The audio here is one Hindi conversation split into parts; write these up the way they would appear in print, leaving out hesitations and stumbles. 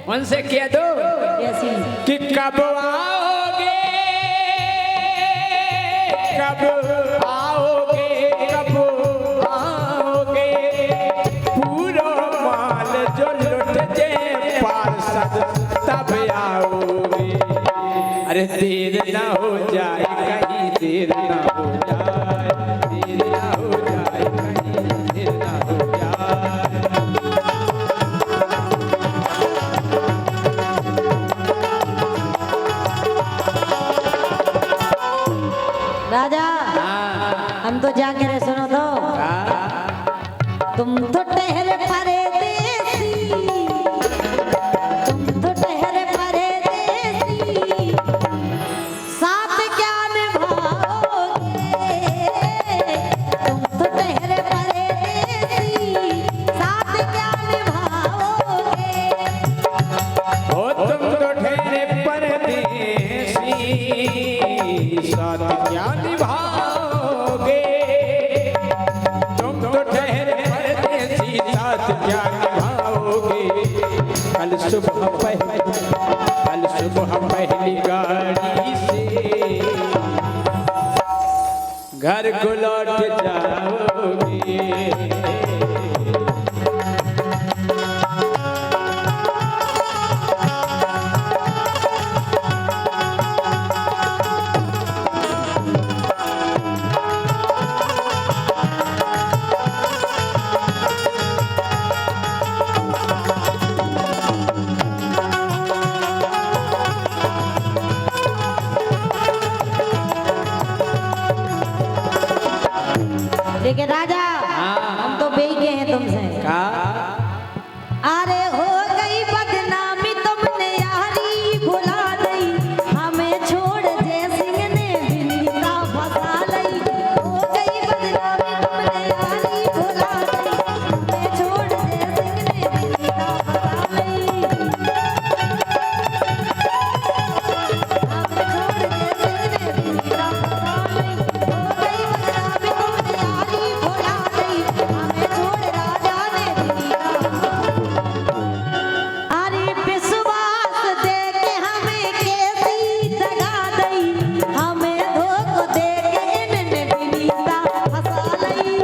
उनसे कह दो कैसी कि कब आओगे, कब आओगे, कब आओगे, पूरा माल जो लुट जाए पार्षद तब आओगे। अरे देर ना हो जाए कहीं, देर ना हो जाए, देर ना हो जाए कहीं, देर ना हो जाए। राजा हम तो जाके रे सुनो तो तुम तो ठहरे परदेसी, तुम तो ठहरे परदेसी, साथ क्या निभाओगे, तुम तो ठहरे परदेसी, साथ क्या निभाओगे। ओ तुम तो ठहरे परदेसी, साथ क्या निभाओगे, तुम तो ठहरे परदेसी, साथ क्या निभाओगे। कल सुबह पहली गाड़ी से घर को लौट जाओगे। लेकिन राजा हम तो बेई के हैं तुमसे। अरे हो गई बदनामी तुमने यारी भुला दी, हमें छोड़ जय सिंह ने बिनीता फंसा लई। हो गई बदनामी तुमने यारी भुला दी, हमें छोड़ जय सिंह ने बिनीता फंसा लई। हमें छोड़ जय सिंह ने बिनीता फंसा लई। हो गई बदनामी तुमने यारी भुला दी, हमें छोड़ राजा ने बिनीता। अरे विश्वास दे के हमें कैसी दगा दई, हमें धोखा दे के इन्हें बिनीता फंसा लई।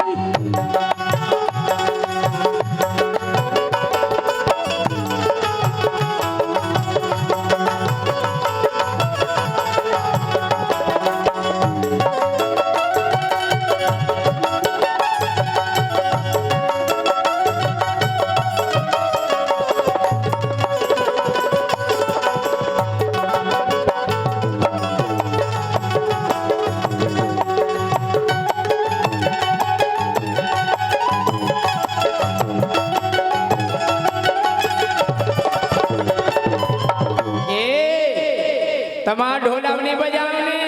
तमा ढोलवनी बजावने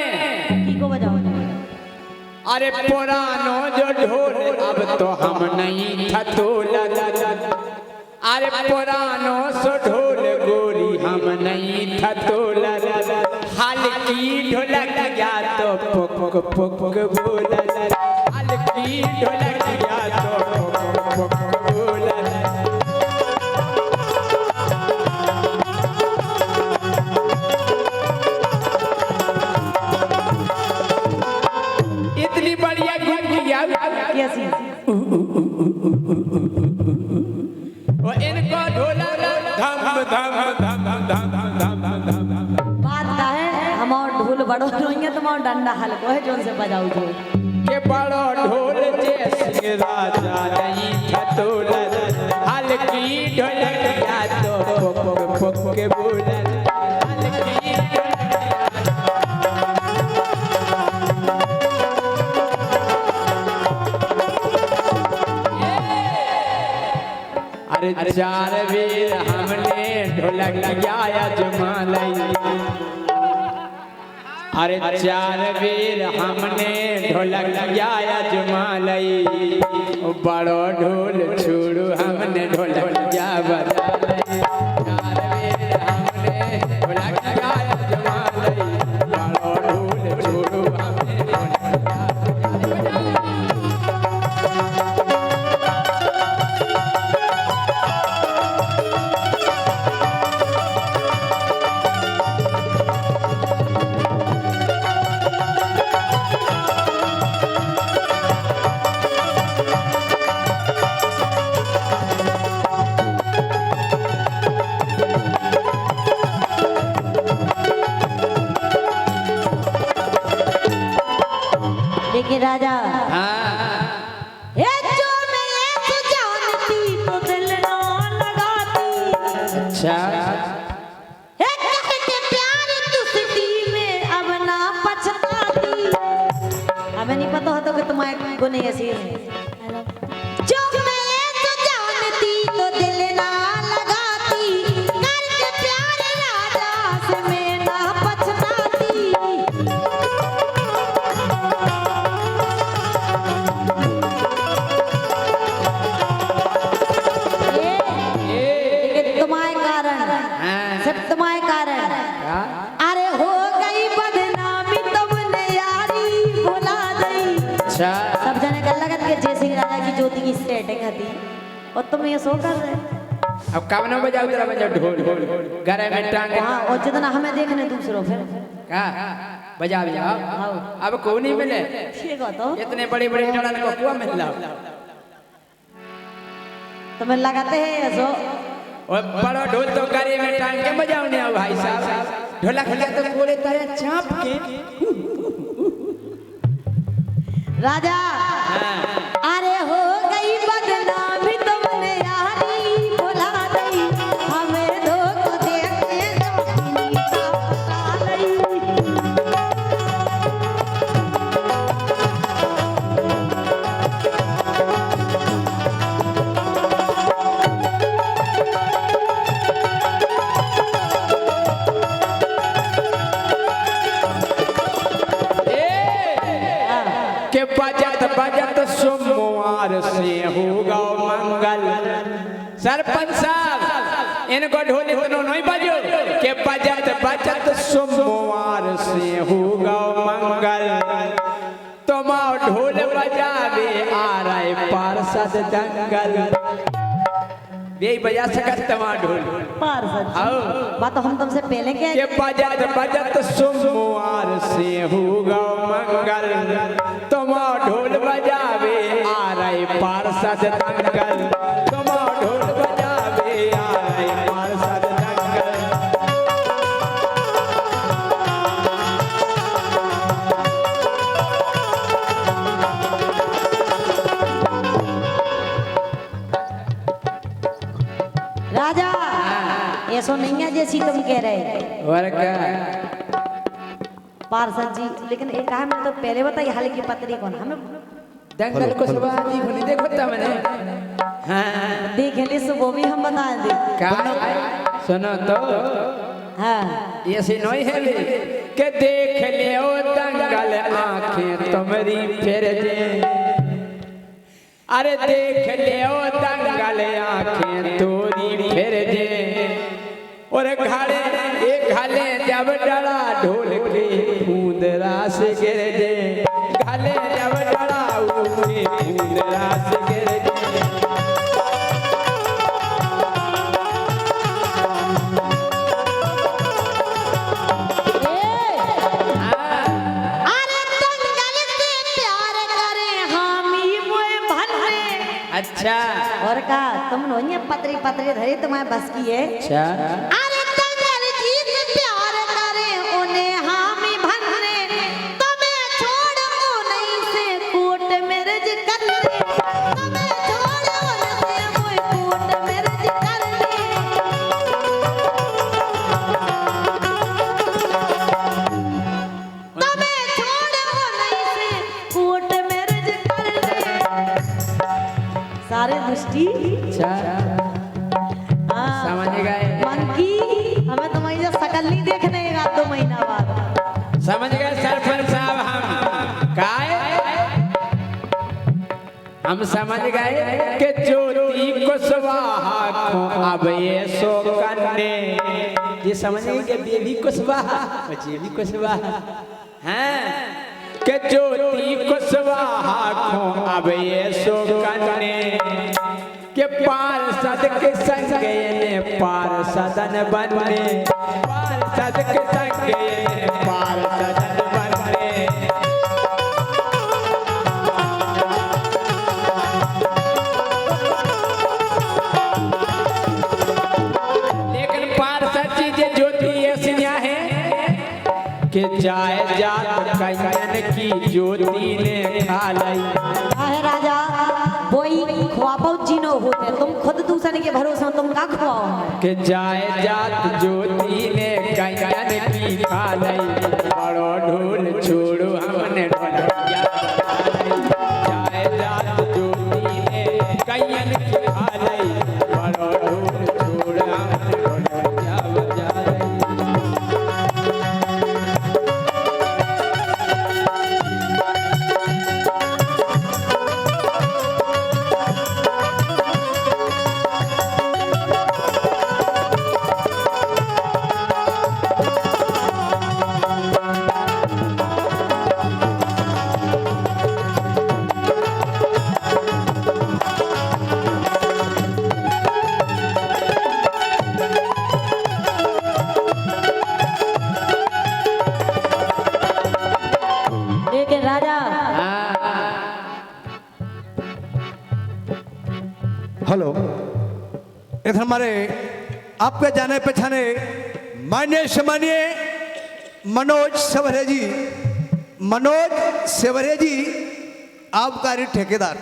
की को बजाओ। अरे पुरानो जो ढोल अब तो हम नहीं था तोला, अरे पुरानो सो ढोल गोरी हम नहीं था तोला। हल्की ढोलक या तो पुक पुक बोला, हल्की ढोलक या तो पुक पुक बोला। इतनी बढ़िया गुनगुनिया कैसी वो इनको ढोला धम धम धम धम धम धम धम धम। बात का है हम और ढोल बड़ो रोएंगे तुम और डंडा हल्को है जोन से बजाओ जो के बड़ो ढोल जैसे राजा नहीं था तोला, हल्की ढोलक या तो पुक पुक के बोला। अरे चार वीर हमने ढोलक लगाया जमालई, अरे चार वीर हमने ढोलक लगाया जमालई। बड़ो ढोल छोड़ू हमने ढोलक जा बजालई। चार वीर हमने ढोलक लगाया जमालई, बड़ो ढोल छोड़ू हमने ढोलक जा बजालई। राजा हाँ ये जो मैं ये जानती तो दिल ना लगाती अच्छा ये कहते प्यार तुझसे में अब ना पछताती हमें नहीं पता होता कि तुम्हारे गुने ऐसी जो मैं ये जानती तो दिल ना लगाती करके प्यार राजा से मैं ना पछताती लेकिन तुम्हारे कारण सिर्फ तुम्हारे कारण अरे हो गई बदनामी तुमने यारी भुला दी अच्छा सब जने कर लगत के जय सिंह राजा की ज्योति की सेटिंग हती और तुम ये सो कर रहे अब कब न बजाओ तेरा बजा ढोल गरे में टांग हाँ और जितना हमें देखने दूसरों फिर का बजा बजाओ अब को नहीं मिले ठीक हो तो इतने बड़े बड़े जड़न को कुआ मिल रहा तुम्हें लगाते हैं ऐसो और बड़ा ढोल तो गरे में टांग के बजाओने आओ भाई साहब ढोलक लिया तो कोले तारे चाप के राजा अरे हो गई बदनामी तुमने यारी भुला दी हमें धोखा देके जवानी का पता लई के बजत बजत सोमवार से होगा मंगल सरपंच साहब इनको ढोल इतना नहीं बजो के बजत बजत सोमवार से होगा मंगल तुम ढोल बजावे आ रहे पार्षद दंगल यही बजा सकत तमा ढोल पार्षद आओ बात तो हम तुमसे पहले के के बजत बजत सोमवार से होगा मंगल तुम ढोल बजावे आ रहे पार्षद दंगल तुम ढोल बजावे आ रहे पार्षद दंगल राजा ऐसो नहीं है जैसी तुम कह रहे और क्या पार्षद जी लेकिन एक काम मैं तो पहले बताई हाल की पत्री कौन हमें दंगल को सुबह दी भूली देखो था मैंने हाँ देख ले सो वो भी हम बता दे क्या सुनो तो हाँ ये सी नहीं है भी के देख ले ओ दंगल आंखें तुम्हारी फिर जे अरे देख ले ओ दंगल आंखें तोरी फिर जे और घाड़े एक घाले जब डरा ढोल के फूंदरा से गिर जे घाले जब डरा उठे फूंदरा से गिर जे अरे दंगल से प्यार करे हामी मोए भनरे अच्छा और का तुम नोनिया पत्री पत्री धरी तुम्हारे बस की है अच्छा अरे दंगल जी से प्यार करे उन्हें हामी भनरे तुम्हें छोड़ ओ नहीं से कोट मेरज कर ले तुम्हें छोड़ उनसे मोए कोट मेरज कर ले तुम्हें छोड़ ओ नहीं से कोट मेरज कर ले सारे दृष्टि अच्छा समझ गए मंकी हमें तुम्हारी जो शकल नहीं देखने का 2 महीना बाद समझ गए सरपंच साहब हम काय हम समझ गए कि ज्योति कुशवाहा को अब ये सो करने ये समझ गए कि बेबी कुशवाहा बेबी कुशवाहा हैं कि ज्योति कुशवाहा को अब ये सो करने के पार्षद के संग ने पार्षदन बनने पार्षद के संग ने पार्षदन बनने लेकिन पार्षद जी ज्योति ऐसी है कि जाए जात कयन की ज्योति ने खा लाई। है राजा वही ख्वाबो जीनो होते तुम खुद दूसरे के भरोसे तुम का खुआओ के जाए जात ज्योति ने कैयन की खा लाई। बड़ो ढोल छोड़ो हमने ढोलैया जाए जात ज्योति ने कैयन की खा लाई। बड़ो ढोल छोड़ो हमने ढोलैया बजा लाई। लेकिन राजा हेलो इधर हमारे आपके जाने पहचाने मान्य सम्मानीय मनोज सेवरे जी आबकारी ठेकेदार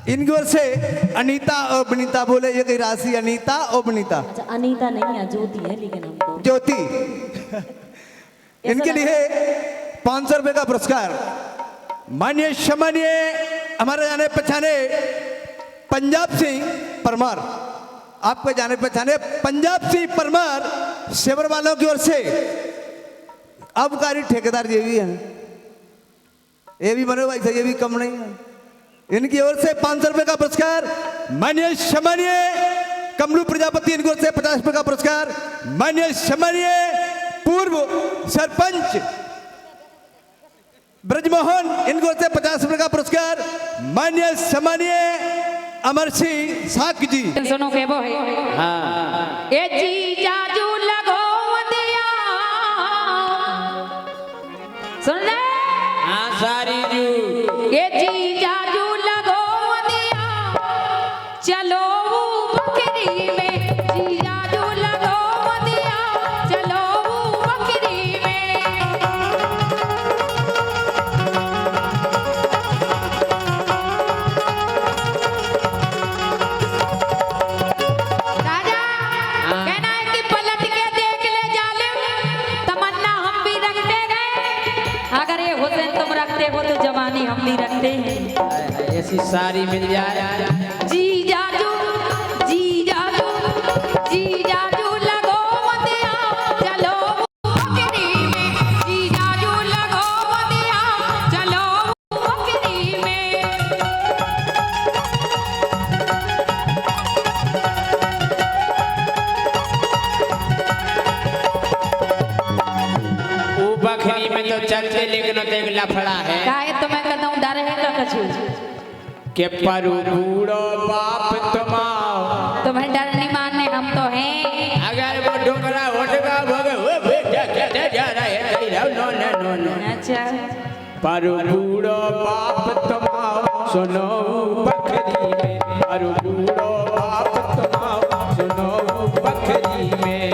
इनकी ओर से अनीता और बनीता बोले ये कही राशि अनीता और बनीता अच्छा, अनीता नहीं है ज्योति है लेकिन हम तो ज्योति इनके लिए 500 रुपए का पुरस्कार। माननीय सम्मानीय हमारे जाने पहचाने पंजाब सिंह परमार आपके जाने पहचाने पंजाब सिंह परमार सेवर वालों की ओर से आबकारी ठेकेदार ये भी हैं, ये भी मनो भाई ये भी कम नहीं है। इनकी ओर से 500 रुपए का पुरस्कार। माननीय सम्मानीय कमलू प्रजापति इनकी ओर से 50 रुपए का पुरस्कार। माननीय सम्मानीय पूर्व सरपंच ब्रजमोहन इनकी ओर से 50 रुपए का पुरस्कार। माननीय सम्मानीय अमर सिंह साक जी सुनो के वो है हाँ ए जी जाजू लगो दिया सुन ले हाँ सारी जू ए जी जाजू लगो दिया चलो बकरी में जी जाजू लगो दिया चलो बकरी में राजा कहना है कि पलट के देख ले जालिम तमन्ना हम भी रखते गए अगर ये हुसैन तुम रखते हो तो जवानी हम भी रखते हैं ऐसी सारी मिल जाए। जी जाजू जी जाजू जी जाजू लगो दिया चलो बकरी में जी जाजू लगो दिया चलो बकरी में वो बकरी में तो चलते लेकिन तो एक लफड़ा है काहे तो मैं कहता हूँ डर है का कछु के परू बूढ़ो बाप तुम्हारा तुम्हें डर नहीं मानने हम तो हैं अगर वो डोकरा होटका भगे वो बेटा क्या जा रहा है नो नो नो नो अच्छा परू बूढ़ो बाप तुम्हारा सुनो बकरी में परू बूढ़ो बाप तुम्हारा सुनो बकरी में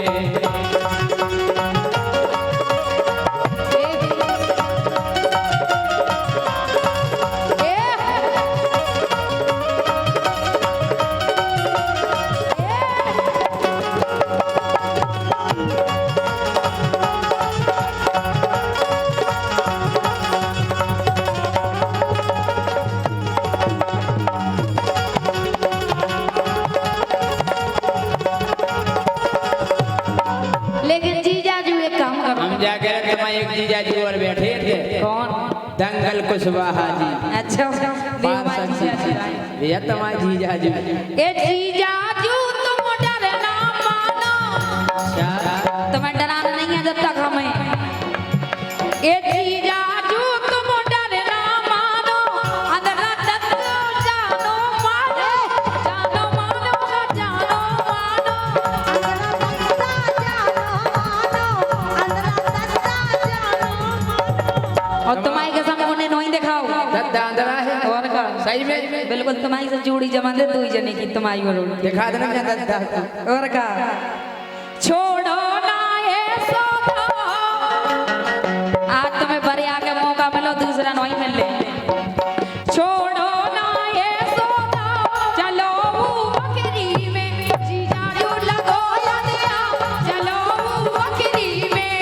लेकिन जीजाजू एक काम करो हम जाकर तुम्हारे एक जीजा जी और बैठे थे कौन दंगल कुशवाहा जी अच्छा भैया तुम्हारे जीजा जी ए जीजाजू तुम डरना मानो तुम्हें डराना नहीं है जब तक हमें ए जीजाजू तुम डरना मानो अंदर तक जानो मानो जानो मानो जानो मानो और तुम्हारी कसम उन्हें नहीं दिखाओ दद्दा अंदरा है और का सही में बिल्कुल तुम्हारी से जोड़ी जमा दे दो ही जने की तुम्हारी और दिखा देना क्या दद्दा और का छोड़ो ना ये सौदा आज दूसरा नहीं मिल ले छोड़ो ना ये सोना चलो बकरी में जीजा जो लगो लदिया चलो बकरी में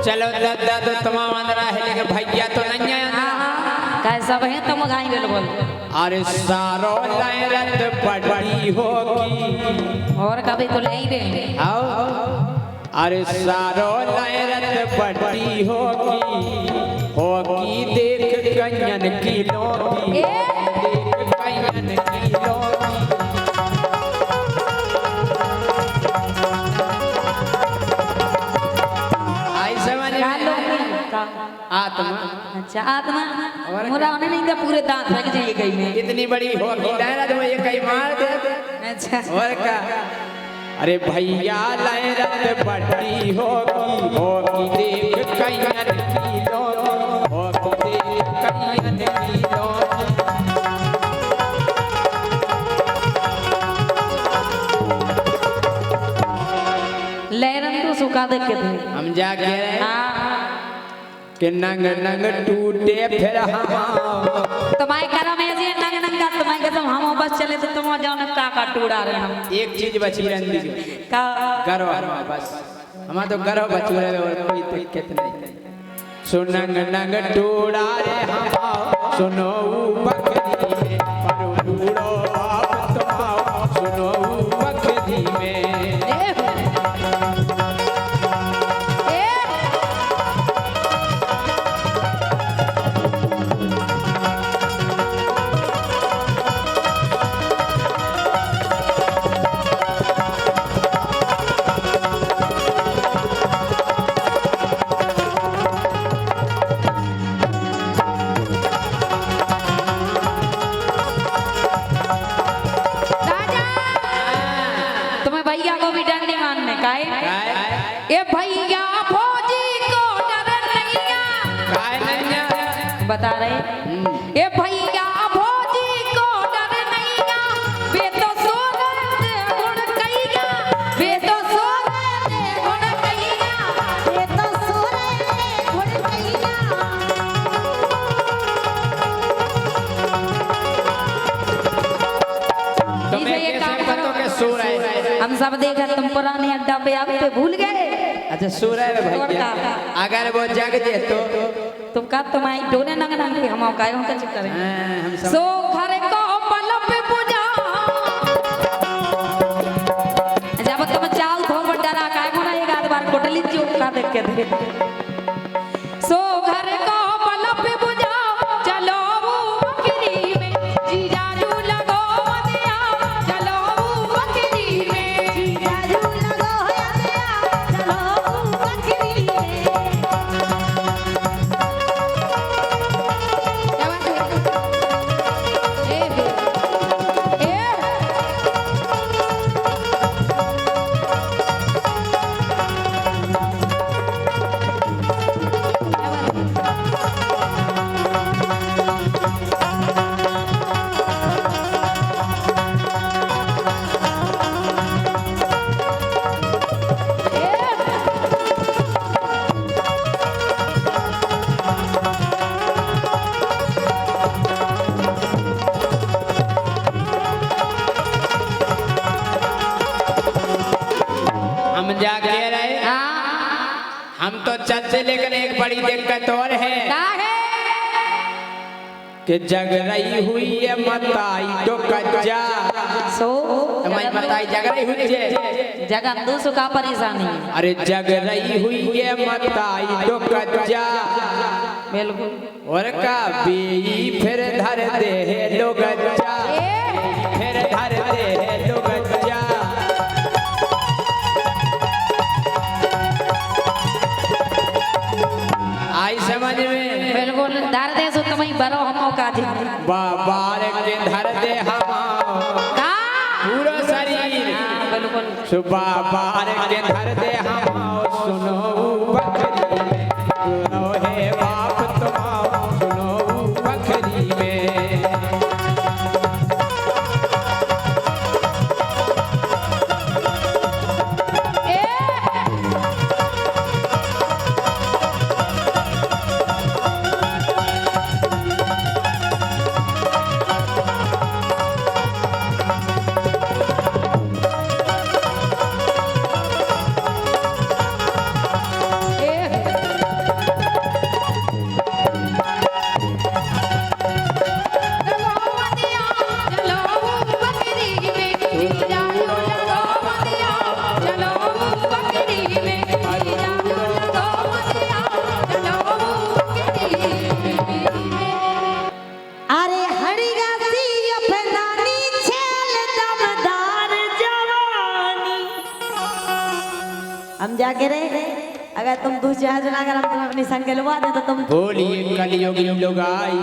चलो दादा तो तमाम अंदरा है लेकिन भैया तो नहीं है कैसा है तुम गाई बोल अरे सारो लहरत पड़ी होगी और कभी तो ले ही दे आओ अरे सारो लहरत पड़ी होगी देख कन्यन की लोगी देख कन्यन की लोगी आई समझ में आत्मा अच्छा आत्मा मोरा उन्हें नहीं था पूरे दांत लग जाइए कहीं में इतनी बड़ी होगी लहरत में ये कहीं मार दे अच्छा और क्या अरे भैया लहरत पड़ी होगी देख कन्यन की लोगी देख कन्यन की लोगी लहरन तो सुखा दे के थे हम जाके रहे हाँ कि नंग नंग टूटे फिर हम तुम्हारे घर में ऐसे नंग नंगा तुम्हारे घर हम बस चले तो तुम जाओ ना का टूड़ा रहे हम एक चीज बची रही का गर्व बस हमारा तो गर्व बचू रहे और कोई दिक्कत नहीं सुनंग नंग टूड़ा रे हम सुनो बकरी में पर टूड़ो आप तुम सुनो बकरी में भैया को भी डर नहीं मानने का है ये भैया फौजी को डर नहीं बता रहे ये भैया फौजी को डर नहीं वे तो सोने गुण कहिया वे तो सोने गुण कहिया ये तो सोने गुण कहिया तुम्हें ये काम कैसे करो पता के सो रहे हम सब देखा तुम पुराने अड्डा पे आवे पे भूल गए अच्छा सो रहे भैया अगर वो जग जे तो तुम का तुम्हारी डोने नंग नंग के हम काहे हम का चक्कर है हम सब सो घर को पलप बुझा जब तुम चाल धोल डरा काहे मोना एक आध बार कोटली चुप का देख के दे सो घर को पलप बुझा चलो बकरी में जीजा जू लगो दिया चलो बकरी में जीजा जू लगो दिया चलो बकरी में क्या बात है ए हम जाके रहे हम तो चलते लेकिन एक बड़ी दिक्कत और है कि जग रही हुई है मताई तो कच्चा सो तुम्हारी मताई जग रही हुई है जगह दूसरों का परेशानी है अरे जग रही हुई है मताई तो कच्चा बिल्कुल और का बी फिर धर दे है लोग अच्छा फिर धर दे है लोग अच्छा राज बाबार के धर दे हमाओ का पूरा शरीर बिल्कुल सुबह बार के धर दे हमाओ सुनो बकरी में सुनो है बाप तुमाओ सुनो बकरी में अरे हड़िया सी अपनानी छेल दमदार जवानी। हम जाके रहे अगर तुम दूसरे जना अगर हम तुम्हें अपनी संग लुआ दे तो तुम बोलिए कलियुगी लुगाई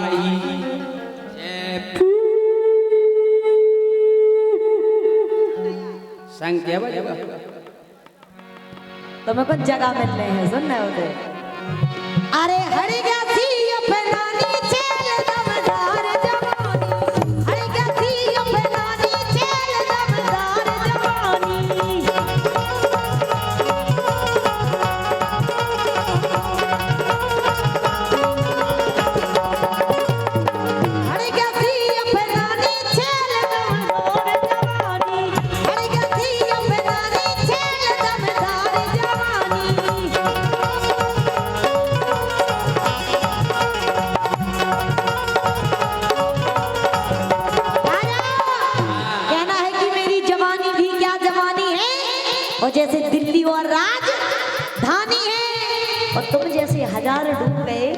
संग क्या बजेगा तुम्हें कुछ जगह मिल रहे हैं सुन रहे होते। अरे हड़िया सी अपनानी छेल दमदार जवानी। हड़िया सी अपनानी छेल दमदार जवानी। हड़िया सी अपनानी छेल दमदार जवानी। हड़िया सी अपनानी छेल दमदार जवानी। कहना है कि मेरी जवानी भी क्या जवानी है और जैसे दिल्ली और राजधानी है और तुम जैसे हजार डूब गए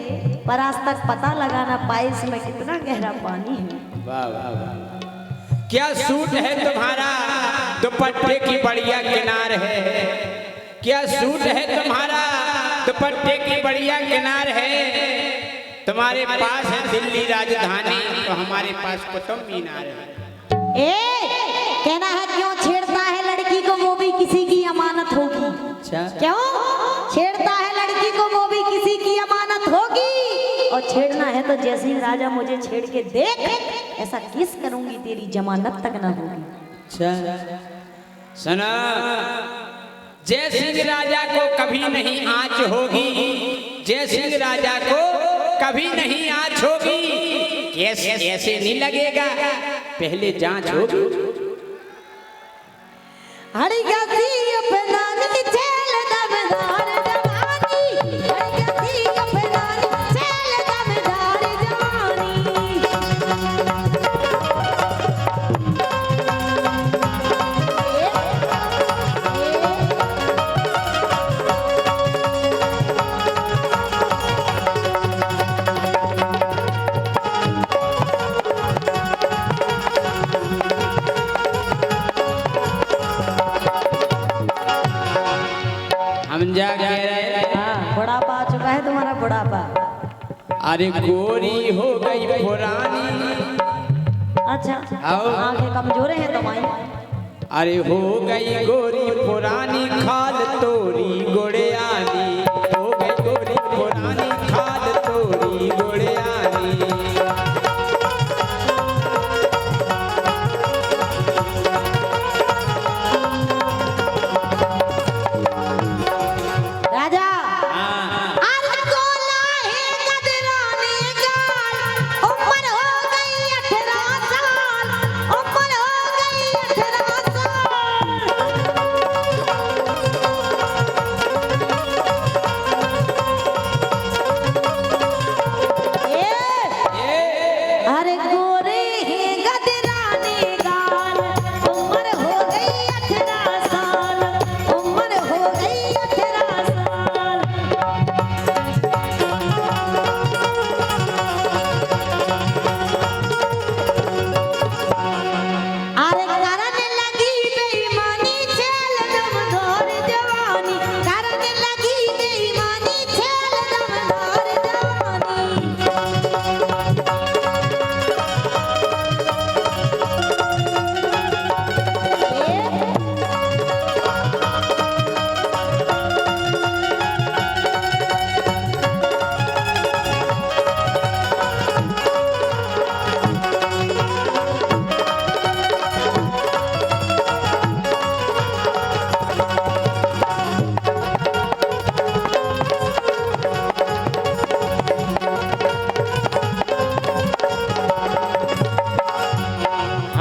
पर आज तक पता लगा ना पाए इसमें कितना गहरा पानी है। वाह वाह वाह क्या सूट है तुम्हारा दुपट्टे की बढ़िया किनार है क्या सूट है तुम्हारा दुपट्टे की बढ़िया किनार है तुम्हारे पास है दिल्ली राजधानी तो हमारे पास कुतुब मीनार है कहना है क्यों छेड़ता है लड़की को वो भी किसी की अमानत होगी। क्यों छेड़ता है लड़की को वो भी किसी की अमानत होगी और छेड़ना है तो जैसे ही राजा मुझे छेड़ के देख ऐसा किस करूंगी तेरी जमानत तक ना होगी। सुना जय सिंह राजा को कभी नहीं आँच होगी जय सिंह राजा को कभी नहीं आँच होगी कैसे ऐसे नहीं लगेगा पहले जांच होगी। हड़िया सी अपनानी छेल दमदार जवानी। हड़िया सी अपनानी छेल दमदार जवानी। हम जा कह रहे हाँ, बुढ़ापा आ चुका है तुम्हारा बुढ़ापा। अरे गोरी हो गई पुरानी अच्छा आओ। आंखें कमजोर हैं तुम्हारी। अरे हो गई गोरी पुरानी खाल तोरी गुड़ियानी हो गई गोरी पुरानी खाल तोरी गुड़ियानी राजा अरे गोला है कदरानी गाल उम्र हो गई 18 साल उम्र हो गई 18 साल।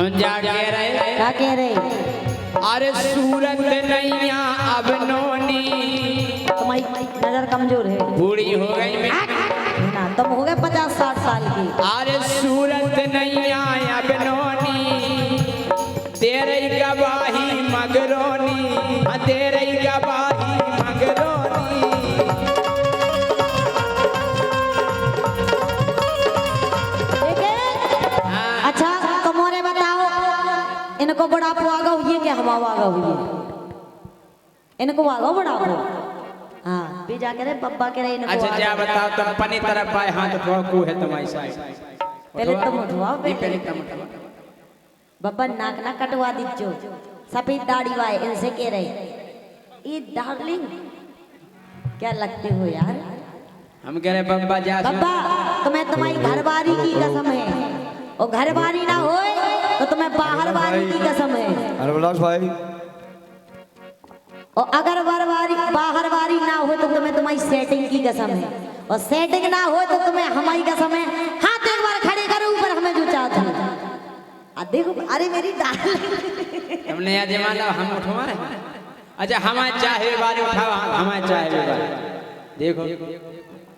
हम जा कह रहे क्या कह रहे? अरे सूरत नैया अब नोनी तुम्हारी नजर कमजोर है बूढ़ी हो गई मैं ना, तुम हो गए 50-60 साल की। अरे सूरत नैया अब नोनी तेरे गवाही मगरोनी तेरे गवाही मगरोनी। ठीक है? अच्छा तुम और बताओ, इनको बुढ़ापो आगा हुई है क्या हम आगा हुई है? इनको आगा बुढ़ापो? हाँ भी जाके रे बब्बा के रहे इनको अच्छा आगा। जा बताओ तुम पनी तरफ आए हाथ ठोकू है तुम्हारी साइड पहले तुम उठवाओ पहले पहले तुम उठवाओ। बब्बा नाक ना कटवा दीजो, सफेद दाढ़ी वाले इनसे कह रहे ये डार्लिंग क्या लगते हो यार? हम कह रहे बब्बा जा बब्बा तुम्हें तुम्हारी घरवारी की कसम है, और घरवारी ना हो तो तुम्हें बाहर वारी की कसम है। अरे विलास भाई, और अगर बाहर वारी ना हो तो तुम्हें तुम्हारी सेटिंग की कसम है, और सेटिंग ना हो तो तुम्हें हमारी कसम है। हाथ एक बार खड़े करो ऊपर, हमें जो चाहते हो। देखो अरे मेरी डार्लिंग हमने याद माना हम उठवाए। अच्छा हमारे चाहे वाले उठाओ, हमारे चाहे वाले देखो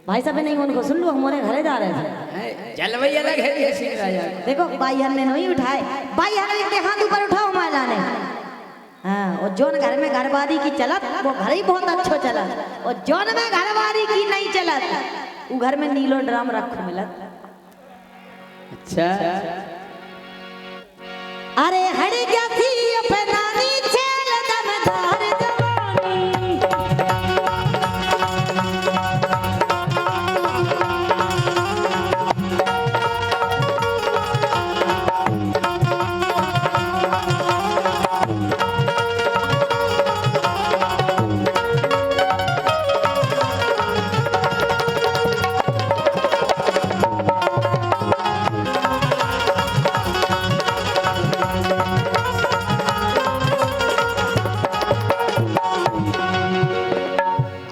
भाई साहब नहीं उनको सुन लो, हमारे घरे जा रहे थे। जलवई अलग है ये सिंह राजा। देखो भाई ने नहीं उठाए, भाई हमें के हाथ ऊपर उठाओ माला ने। हाँ और जोन घर में घरवारी की चलत वो घर ही बहुत अच्छो चलत, और जोन में घरवारी की नहीं चलत वो घर में नीलो ड्राम रखो मिलत। अच्छा अरे हड़ी क्या थी अपनानी छेल दमदार जवानी।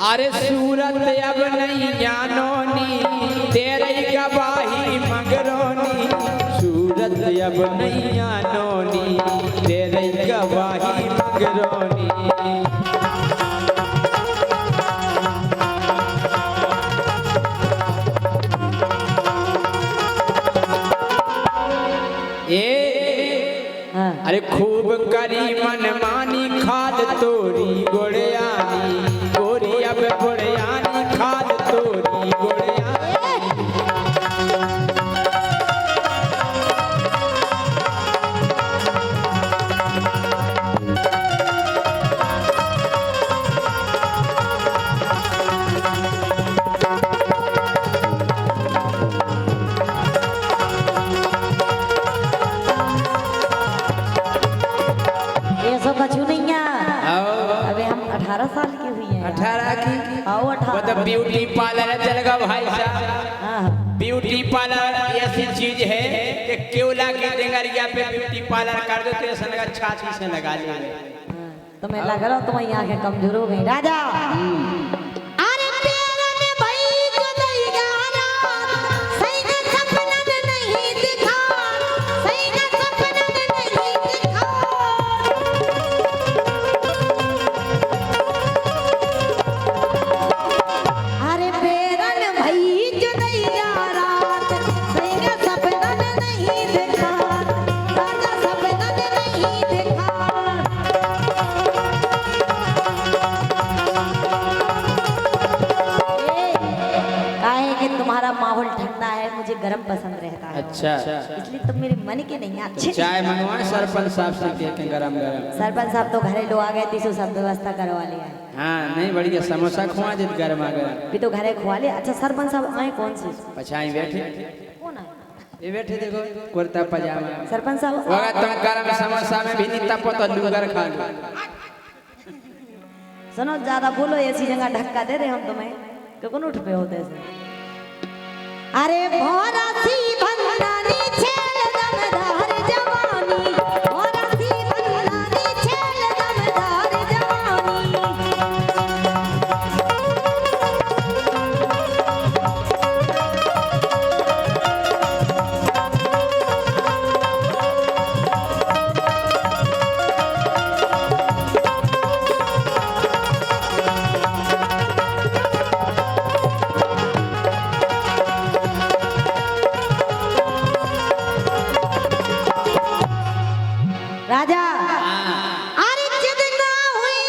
अरे सूरत अब नहीं जानोनी तेरे गवाही मगरोनी। सूरत अब नहीं जानोनी तेरे गवाही मगरोनी। हाँ। अरे खूब करी मन मानी खाद तोरी गोड़ियानी गोरी अब गोड़ियानी खाद तोरी गोड़ियानी। ये सब कछु नहीं है। आओ अबे हम 18 साल की हुई है। 18 की आओ वो 18। तो ब्यूटी पार्लर चलेगा भाई साहब। हाँ ब्यूटी पार्लर ऐसी चीज है कि केवला के डेंगरिया पे ब्यूटी पार्लर कर दो तो ऐसा लगा छाती से लगा ले। तुम्हें लग रहा तुम्हारी आंखें कमजोर हो गई राजा। अरे प्यारा ने भाई जो नहीं गाना, सही का सपना ने नहीं दिखा, सही का सपना ने नहीं दिखा। अरे प्यारा ने भाई जो नहीं गाना, सही का सपना ने नहीं दिखा, राजा सपना ने नहीं दिखा। काहे कि तुम्हारा माहौल ठंडा है, मुझे गर्म पसंद रहता है, अच्छा इसलिए तुम मेरे मन के नहीं अच्छे। चाय मंगवाए सरपंच साहब से कह के गरम गरम। सरपंच साहब तो घरे लोग आ गए थे, तो सब व्यवस्था करवा लिया है। हाँ नहीं बढ़िया समोसा खुआ दे गरमा गरम। भी तो घरे खुआ लिया। अच्छा सरपंच साहब आए कौन से? पछाई बैठे कौन आए? ये बैठे देखो कुर्ता पजामा। सरपंच साहब वगैरह तुम गरम समोसा में भी नहीं तपो तो लूगर खा लो। सुनो ज्यादा बोलो, ऐसी जगह धक्का दे रहे हम तुम्हें, क्यों उठ पे होते ऐसे? अरे भोरा सी भंडानी छेल दमदार जवानी, भोरा सी भंडानी छेल दमदार जवानी। राजा अरे जितना हुई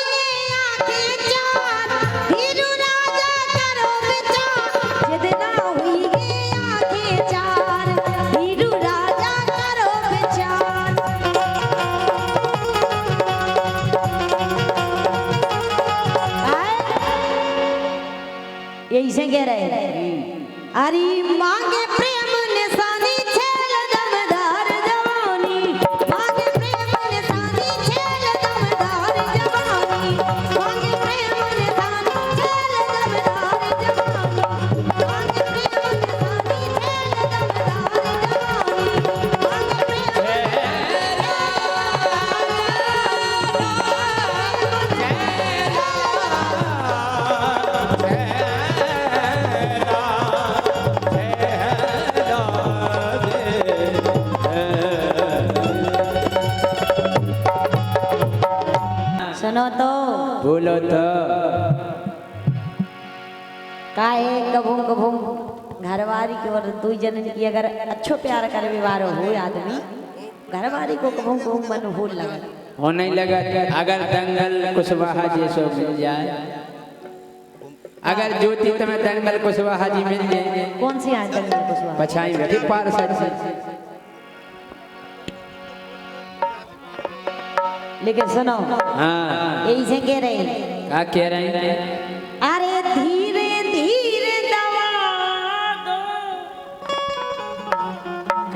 आंखें चार हीरू राजा करो विचार जितना हुई आंखें चार हीरू राजा करो विचार यही से कह रहे अरे मांगे प्रेम निशानी छेल दमदार जवानी मांगे प्रेम निशानी छेल दमदार जवानी मांगे प्रेम निशानी छेल दमदार जवानी मांगे प्रेम निशानी छेल दमदार सुनो तो बोलो तो काहे कभू कभू घरवारी के और दुई जनन की अगर अच्छो प्यार करे व्यवहार हो आदमी घरवारी को कभू कभू मन हो लगा होने लगा अगर दंगल कुशवाहा जैसो मिल जाए अगर ज्योति तुम्हें दंगल कुशवाहा जी मिल जाए कौन सी आज तक मेरे को सुना पछाई बैठी पार सच लेकिन सुनो हाँ यही से कह रहे क्या कह रहे हैं अरे धीरे धीरे दवा दो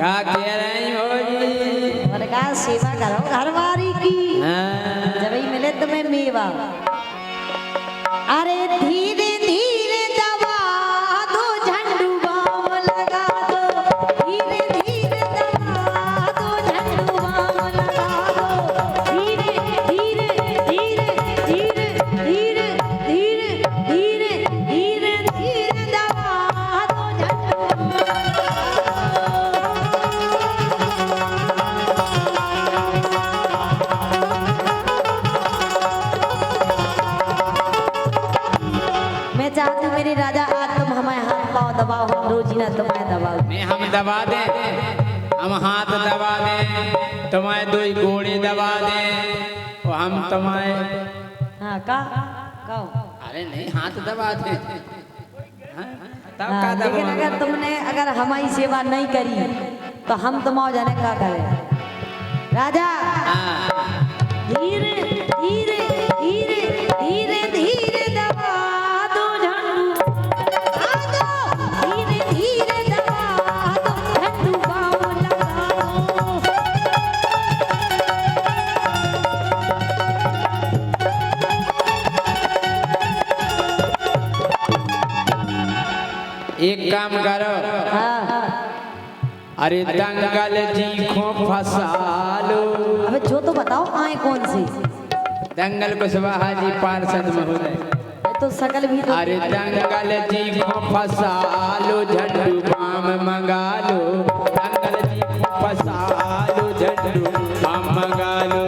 क्या कह रहे हो जी और का सेवा करो घरवारी की हाँ जब ही मिले तुम्हें मेवा अरे धीरे धीरे दबा दो झंडू बाम लगा दो धीरे धीरे दबा दो झंडू बाम लगा दो धीरे धीरे धीरे धीरे धीरे धीरे धीरे धीरे धीरे दबा दो झंडू मैं चाहती हूँ मेरे राजा आज तुम हमारे हाथ पाँव दबाओ हम रोजी ना तुम्हें दबाओ नहीं हम दबा दें हम हाथ दबा दें तुम्हारे दो घोड़े दबा दें और हम तुम्हारे हाँ का कहो अरे नहीं हाथ दबा दें हाँ, तब का लेकिन दबा अगर तुमने अगर हमारी सेवा नहीं करी तो हम तुम्हारे जाने का करें राजा हाँ धीरे धीरे धीरे धीरे धीरे दबा दो झंडू लगा दो धीरे धीरे दबा दो झंडू बाम लगा दो एक काम करो हाँ अरे दंगल जी को फंसा लो अबे जो तो बताओ आए कौन सी दंगल कुशवाहा जी पार्षद महोदय ये तो सकल भी तो अरे दंगल जी को फंसा लो झंडू बाम मंगा लो दंगल जी को फंसा लो झंडू बाम मंगा लो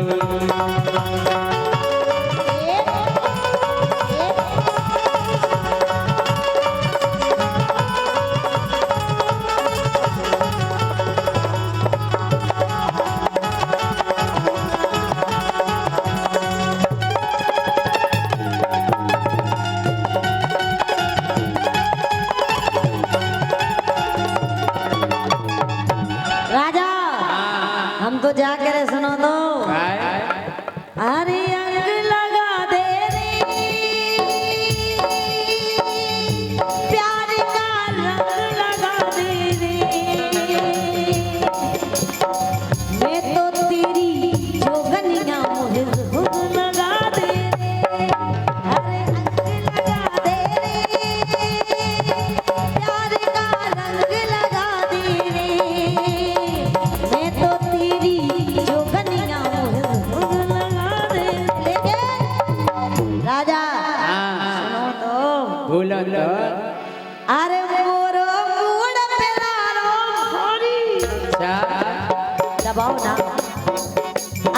राजा हम तो जाकर सुनो तो काय? अरे अंग लगा दे रे प्यार का रंग लगा दे रे मैं तो तेरी जोगनिया मुझे खुद लगा दे रे अरे अंग लगा दे रे प्यार का रंग लगा दे रे मैं तो तेरी जोगनिया मुझे खुद लगा दे लेकिन राजा हाँ सुनो तो भूलो तो अरे मोरो मूड पे लारो भारी अच्छा दबाओ ना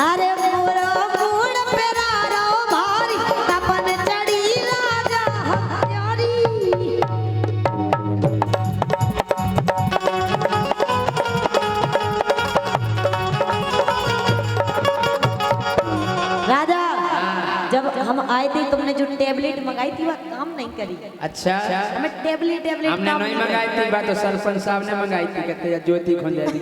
अरे मोरो मूड पे लारो भारी तपन चढ़ी राजा हमारी हम आए थे तुमने जो टेबलेट मंगाई थी वह काम नहीं करी। अच्छा हमें टेबलेट हमने काम नहीं मंगाई थी, बात तो सरपंच साहब ने मंगाई थी, कहते हैं ज्योति खोंजा दी।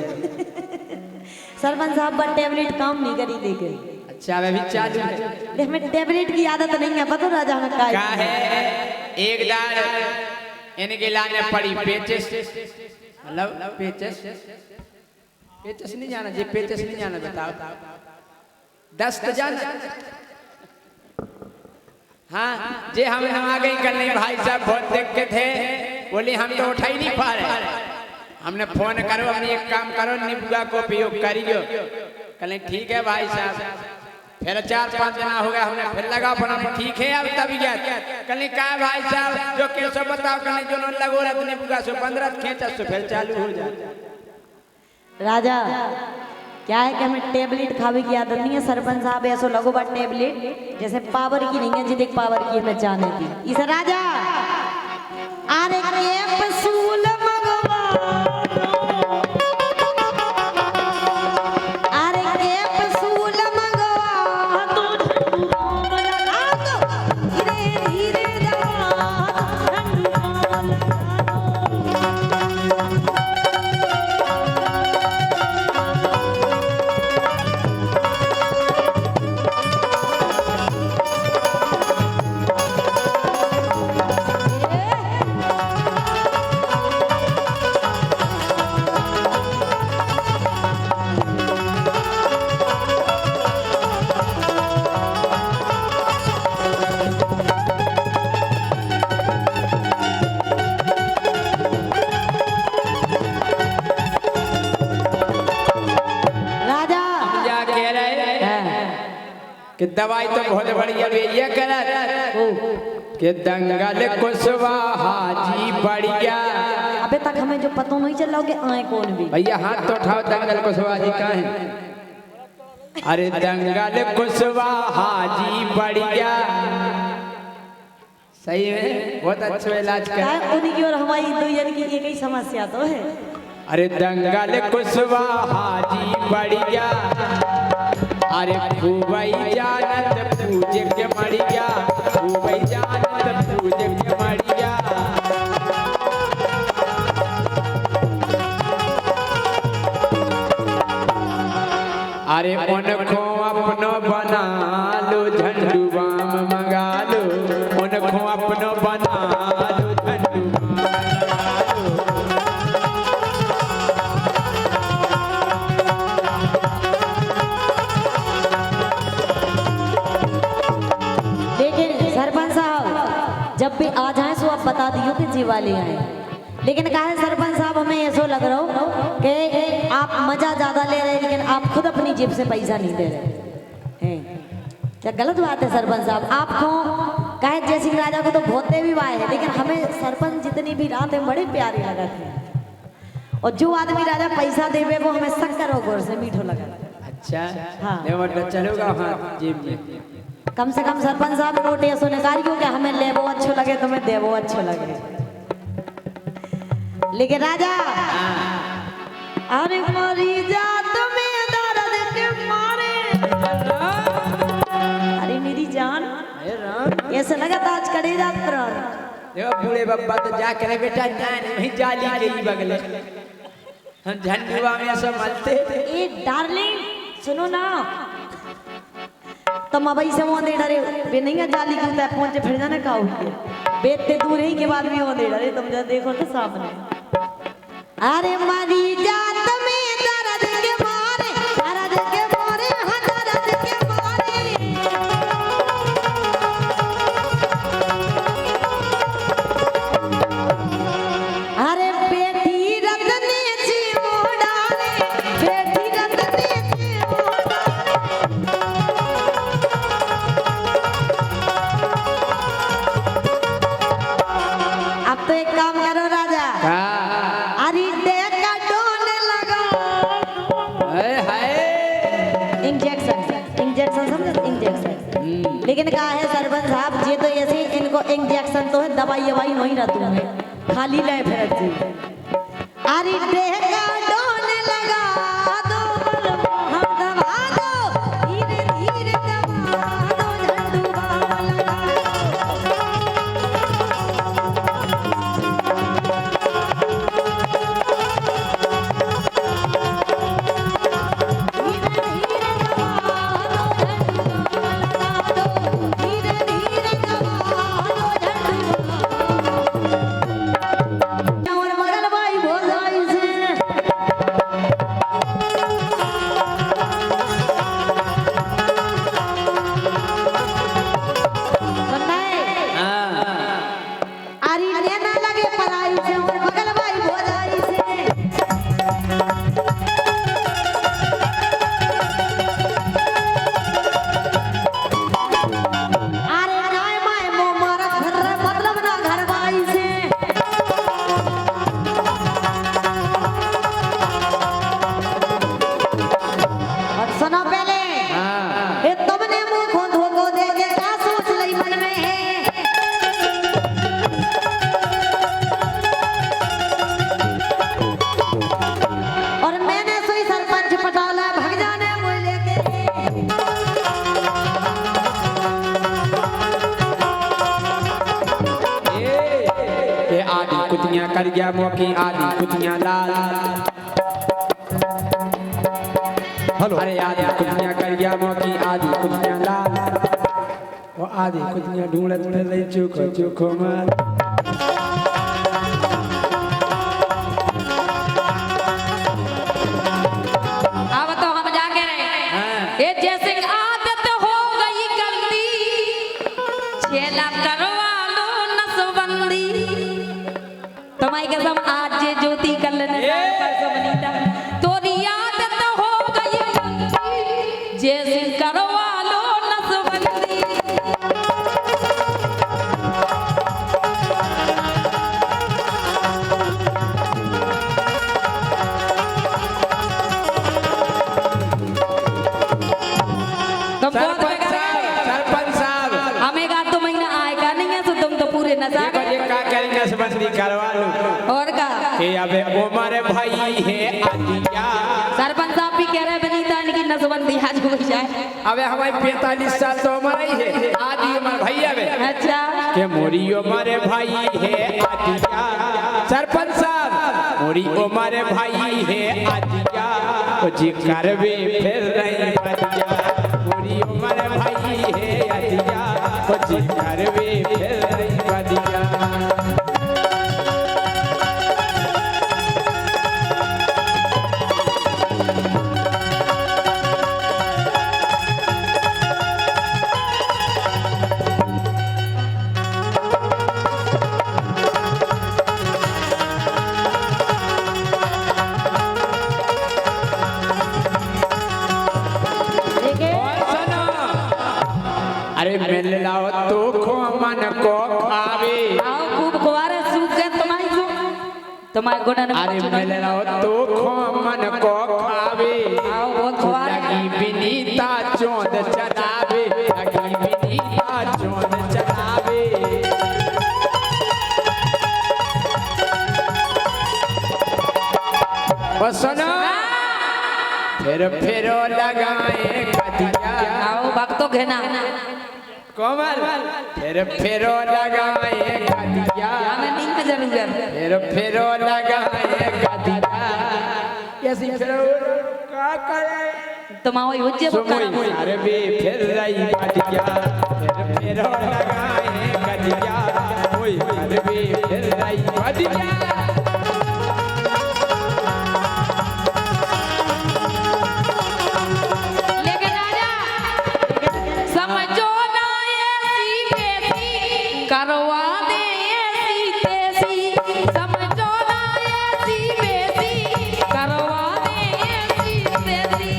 सरपंच साहब पर टेबलेट काम नहीं करी देखे। अच्छा अभी चालू है। ले, हमें टेबलेट की आदत नहीं है, पता राजा हमें का का है एक दार इनके लाने पड़ी पेचेस, मतलब पेचेस पेचेस नहीं जाना जी, पेचेस नहीं जाना बताओ, दस्त जाना। हाँ जे हम आ गई कल नहीं भाई साहब बहुत देख के थे, बोले हम तो उठा ही नहीं पा रहे। हमने फोन करो, हमने एक काम करो निबुआ को उपयोग करियो। कल ठीक है भाई साहब, फिर 4-5 जना हो गया, हमने फिर लगा फोन, ठीक है अब तबीयत। कल कहा भाई साहब जो कैसे बताओ, कल जो लगो रहा निबुआ से 15 खींचा तो फिर चालू हो जाए। राजा क्या है कि हमें टेबलेट खावे की आदत नहीं है। सरपंच साहब ऐसा लगो बा टेबलेट जैसे पावर की नहीं है, जी देख पावर की हमें जाने थी इसे राजा। अरे कैप्सूल मंगवा, अरे कैप्सूल मंगवा तो झंडू बम लगा दो, धीरे धीरे दबा झंडू बम लगा दो। कि दवाई तो बहुत बढ़िया ये करत कि दंगल कुशवाहा जी बढ़िया। अबे तक हमें जो पता नहीं चल रहा कि आए कौन भी। भैया हाथ तो उठाओ, दंगल कुशवाहा जी कहाँ है? अरे दंगल कुशवाहा जी बढ़िया, सही है, बहुत अच्छा इलाज कर। उन्हीं की और हमारी दो जन की एक ही समस्या तो है। अरे दंगल कुशवाहा जी बढ़िया, अरे खूबई जानत पूजे के मरिया, खूबई जानत पूजे के मरिया। अरे उनको अपनो बना लो, झंडू बाम मंगा लो, उनको अपनो बना लो, झंडू बाम मंगा लो। लेकिन सरपंच साहब जब भी आ जाए सो आप बता दियो कि जी वाले आए। लेकिन कहा है सरपंच साहब हमें ऐसा लग रहा हो कि आप मजा ज्यादा ले रहे हैं, लेकिन आप खुद अपनी जेब से पैसा नहीं दे रहे हैं। क्या गलत बात है सरपंच साहब? आपको कहे जय सिंह राजा को तो भोते भी वाए है, लेकिन हमें सरपंच जितनी भी रात है बड़े प्यारे लगा थे। और जो आदमी राजा पैसा देवे वो हमें शक्कर और गोर से मीठो लगा। अच्छा हाँ चलोगा हाँ जेब में। कम से कम सरपंच साहब नोट ऐसो निकालियो कि हमें लेबो अच्छो लगे तुम्हें देवो अच्छो लगे। लेकिन राजा अरे मरी जात में दर्द के मारे, अरे मेरी जान ऐसे लगा था आज करे रात प्राण। देखो बूढ़े बब्बा तो जा करे बेटा जान वहीं जाली के ही बगले हम झंडुआ में सब मलते। ए डार्लिंग सुनो ना, तुम अब से वो दे डरे बे नहीं है जाली क्यों तक पहुंचे फिर जाने का हुई बेते दूर ही के बाद भी वो दे डरे। तुम जब देखो तो सामने अरे मरी जात में दर्द के मारे, दर्द के मारे, हाँ दर्द के मारे। अरे बेटी रतने जी मोड़ारे, बेटी रतने जी मोड़ारे। अब तो एक काम करो राजा, अरे देखा डोने लगा इंजेक्शन, इंजेक्शन समझो इंजेक्शन। लेकिन कहा है सरपंच साहब ये तो ऐसे इनको इंजेक्शन तो है, दवाई ववाई नहीं रहती है, खाली ले फिर जी। अरे देखा डोने लगा दो हम दबा दो, धीरे धीरे दबा दो झंडू बाम ये आदि कुतियां कर गया मोकी आदि कुतियां लाल हेलो अरे आदि कुतियां कर गया मोकी आदि कुतियां लाल वो आदि कुतियां ढूंढत में ले चुको चुको मार अब तो हम जाके रहे ये जैसे आदत हो गई गंदी छेला करवा लो नसबंदी तुम्हारी कसम आज जे ज्योति कल न परसों बनीता तोरी आदत हो गई गंदी जैसे करवा लो नसबंदी तुम बहुत सरपंच साहब हमें का तो महीना आएगा नहीं है तो तुम तो पूरे नशा ये का करेंगे नसबंदी करवा लो और का कि अबे हमारे भाई है आदिया सरपंच साहब भी कह रहे हैं बनीता इनकी नसबंदी आज हो जाए अबे हमारे 45 साल तो हमारा ही है आदि हमारे भैया बे अच्छा के मोरी हमारे भाई है आदिया सरपंच साहब मोरी हमारे भाई है आदिया ओ जी करवे फिर रही आदिया मोरी हमारे भाई है आदिया ओ जी करवे फिर रही आदिया अरे मिल लाओ तो खो मन को खावे आओ खूब कुवारे सूख गए तुम्हारे गुणन अरे मिल लाओ तो खो मन को खावे आओ बहुत कुवारे लगी विनीता चोंद चलावे लगी विनीता चोंद चलावे ओ सुनो फिर लगाए कदिया आओ भक्तों घेना कोमल फिर लगाए कदिया हमें नहीं में जरूर फिर लगाए कदिया ऐसी फिर का करे तुम आओ युज्य सुमुई अरे भी फिर रही कदिया फिर लगाए कदिया ओए अरे भी फिर रही कदिया लेकिन राजा समझो ना ऐसी कैसी करवा दे ऐसी तैसी समझो ना ऐसी वैसी करवा दे ऐसी तैसी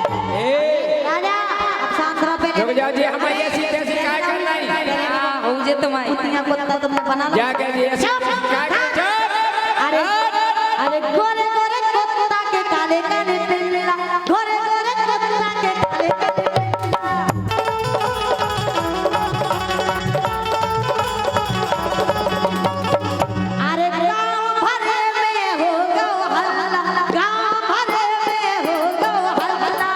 राजा अब शांत रहो रुक पहले जाओ जी हम ऐसी तैसी काय करना है हो जे तुम्हारी कुतिया कुत्ता तुमने बना लो क्या कह दिए ऐसी काय कर अरे अरे गोरे गोरे कुत्ता के काले काले पिल्ला गोरे गोरे कुत्ता के काले काले पिल्ला अरे गांव भरे में हो गो हल्ला गांव भरे में हो गो हल्ला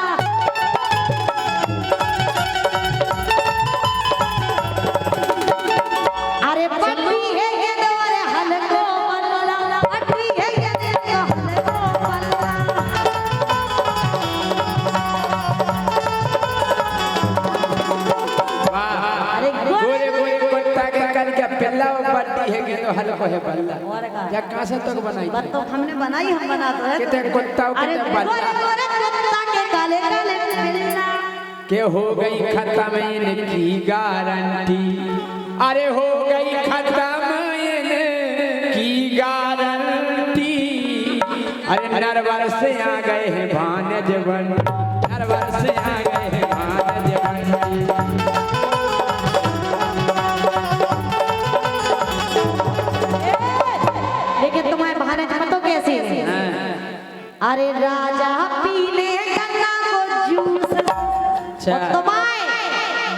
अरे पट्टी है ये दोरे हलको बल्ला पट्टी है ये दोरे हलको बल्ला अरे गोरे गोरे कुत्ता के कल क्या पल्ला बट्टी है कि तो हल्को है बल्ला और का या कहां से तक बनाई बात तो हमने बनाई हम बना तो है कितने कुत्ता अरे कितने गोरे बल्ला गोरे कुत्ता के काले काले पिल्ला के हो गई खत्म इनकी गारंटी अरे हो गई खत्म इनकी गारंटी अरे नरवर से आ गए हैं भानज बन नरवर से आ गए हैं भानज बन अरे राजा पीने गन्ना को जूस अच्छा। तुम्हारे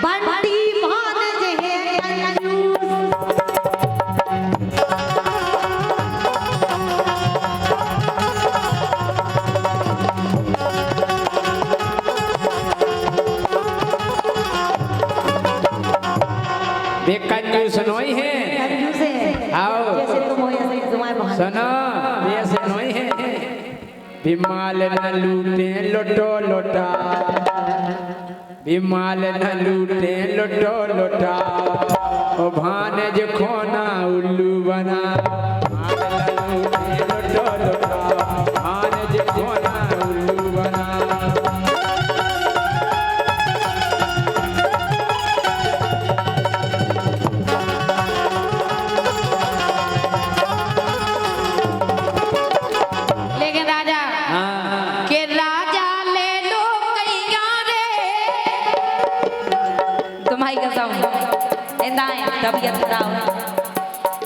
बंटी भानज है कंजूस। वे कंजूस नहीं है। कंजूस है। आओ। जैसे तुम हो ऐसे तुम्हारे भानज। सुनो वे ऐसे नहीं है। विमाल न लूटे लोटो लोटा, विमाल न लूटे लोटो लोटा, ओ भानज खोना उल्लू बना। विमाल न लूटे लोटो लोटा, भानज खोना उल्लू बना। लेकिन राजा हाँ। के राजा ले लो कैया रे, तुम्हारी कसम इंदाएं तबीयत खराब।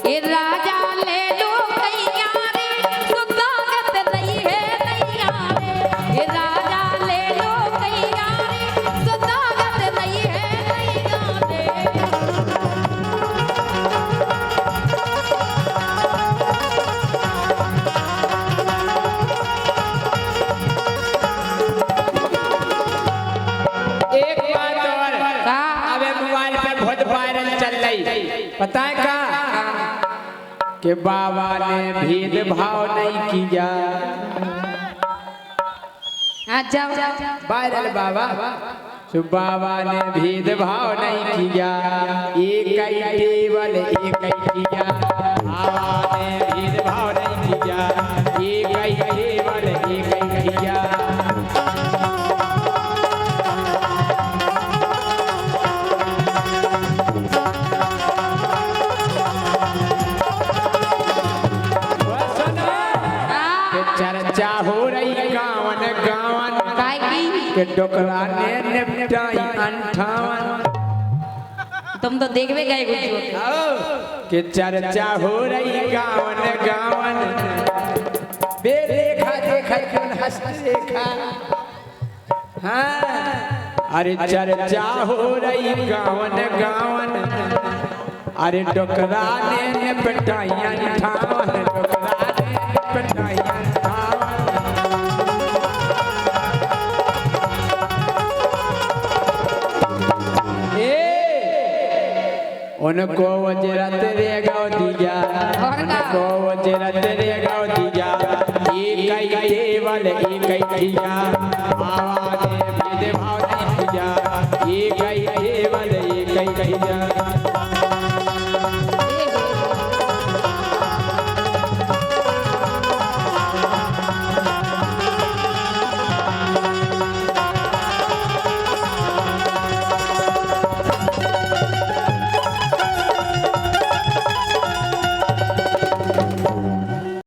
ये राजा ले लो कैया रे, सुदागत नहीं है नैया रे। ये राजा ले लो कैया रे, सुदागत नहीं है नैया रे। एक बात और, अबे मोबाइल पे बहुत वायरल चल रही, पता है का? कि बाबा ने भेदभाव नहीं किया। हाँ जाओ वायरल बाबा, तो बाबा ने भेदभाव नहीं किया, एक ही टेबल एक ही किया। बाबा ने भेदभाव नहीं किया, एक ही टेबल एक ही किया। चर्चा हो रही गावन गावन, काय की के डोकरा ने निपटाई 58। तुम तो देखवे गए कुछ होते। के चर्चा हो रही गावन गावन, बेदेखा देखा कौन हंस देखा। हाँ अरे चर्चा हो रही गावन गावन, अरे डोकरा ने निपटाई 58, डोकरा ने निपटाई 58। उनको वजरत रे गौ दिया, उनको वजरत रे गौ दिया।